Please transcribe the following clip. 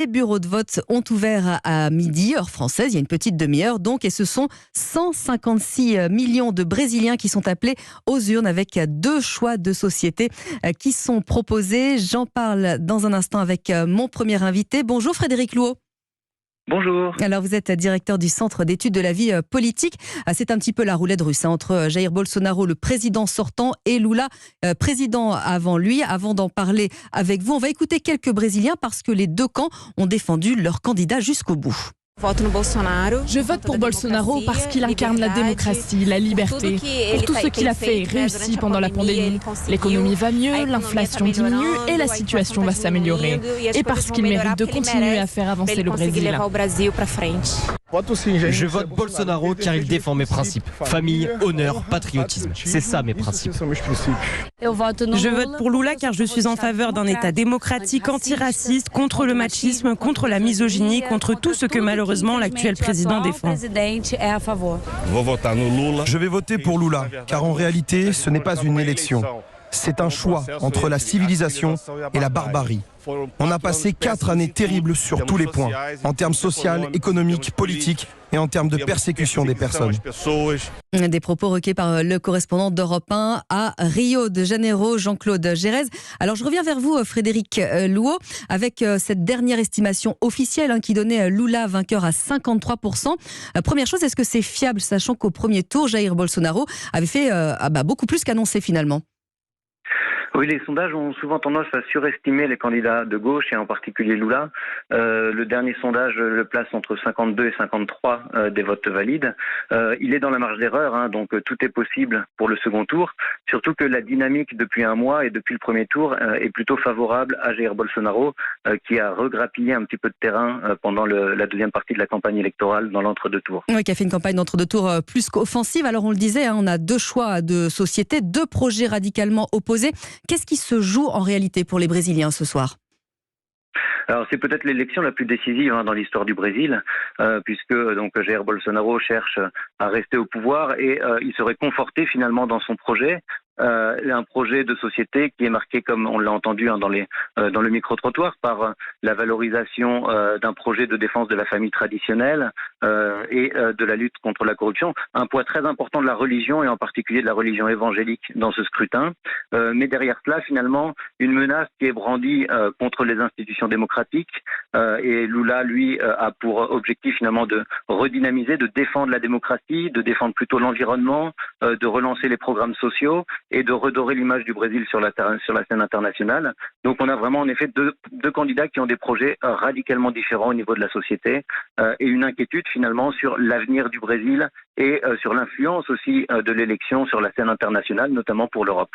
Les bureaux de vote ont ouvert à midi, heure française, il y a une petite demi-heure donc, et ce sont 156 millions de Brésiliens qui sont appelés aux urnes avec deux choix de société qui sont proposés. J'en parle dans un instant avec mon premier invité. Bonjour Frédéric Louot. Bonjour. Alors vous êtes directeur du Centre d'études de la vie politique. C'est un petit peu la roulette russe entre Jair Bolsonaro, le président sortant, et Lula, président avant lui. Avant d'en parler avec vous, on va écouter quelques Brésiliens parce que les deux camps ont défendu leur candidat jusqu'au bout. Je vote pour Bolsonaro parce qu'il incarne la démocratie, la liberté, pour tout ce qu'il a fait et réussi pendant la pandémie. L'économie va mieux, l'inflation diminue et la situation va s'améliorer. Et parce qu'il mérite de continuer à faire avancer le Brésil. Je vote Bolsonaro car il défend mes principes. Famille, honneur, patriotisme. C'est ça mes principes. Je vote pour Lula car je suis en faveur d'un État démocratique, antiraciste, contre le machisme, contre la misogynie, contre tout ce que malheureusement l'actuel président défend. Je vais voter pour Lula car en réalité ce n'est pas une élection. C'est un choix entre la civilisation et la barbarie. On a passé 4 années terribles sur tous les points, en termes social, économiques, politiques et en termes de persécution des personnes. Des propos recueillis par le correspondant d'Europe 1 à Rio de Janeiro, Jean-Claude Gérez. Alors je reviens vers vous Frédéric Louot, avec cette dernière estimation officielle qui donnait Lula vainqueur à 53%. Première chose, est-ce que c'est fiable, sachant qu'au premier tour, Jair Bolsonaro avait fait beaucoup plus qu'annoncé finalement? Oui, les sondages ont souvent tendance à surestimer les candidats de gauche et en particulier Lula. Le dernier sondage le place entre 52 et 53 des votes valides. Il est dans la marge d'erreur, donc tout est possible pour le second tour. Surtout que la dynamique depuis un mois et depuis le premier tour est plutôt favorable à Jair Bolsonaro, qui a regrappillé un petit peu de terrain pendant la deuxième partie de la campagne électorale dans l'entre-deux tours. Oui, qui a fait une campagne d'entre-deux tours plus qu'offensive. Alors on le disait, on a deux choix de société, deux projets radicalement opposés. Qu'est-ce qui se joue en réalité pour les Brésiliens ce soir ? Alors c'est peut-être l'élection la plus décisive dans l'histoire du Brésil, puisque donc Jair Bolsonaro cherche à rester au pouvoir et il serait conforté finalement dans son projet. Un projet de société qui est marqué, comme on l'a entendu dans le micro-trottoir, par la valorisation d'un projet de défense de la famille traditionnelle et de la lutte contre la corruption. Un poids très important de la religion et en particulier de la religion évangélique dans ce scrutin. Mais derrière cela, finalement, une menace qui est brandie contre les institutions démocratiques. Et Lula, lui, a pour objectif finalement de redynamiser, de défendre la démocratie, de défendre plutôt l'environnement, de relancer les programmes sociaux et de redorer l'image du Brésil sur la scène internationale. Donc on a vraiment en effet deux candidats qui ont des projets radicalement différents au niveau de la société et une inquiétude finalement sur l'avenir du Brésil et sur l'influence aussi de l'élection sur la scène internationale, notamment pour l'Europe.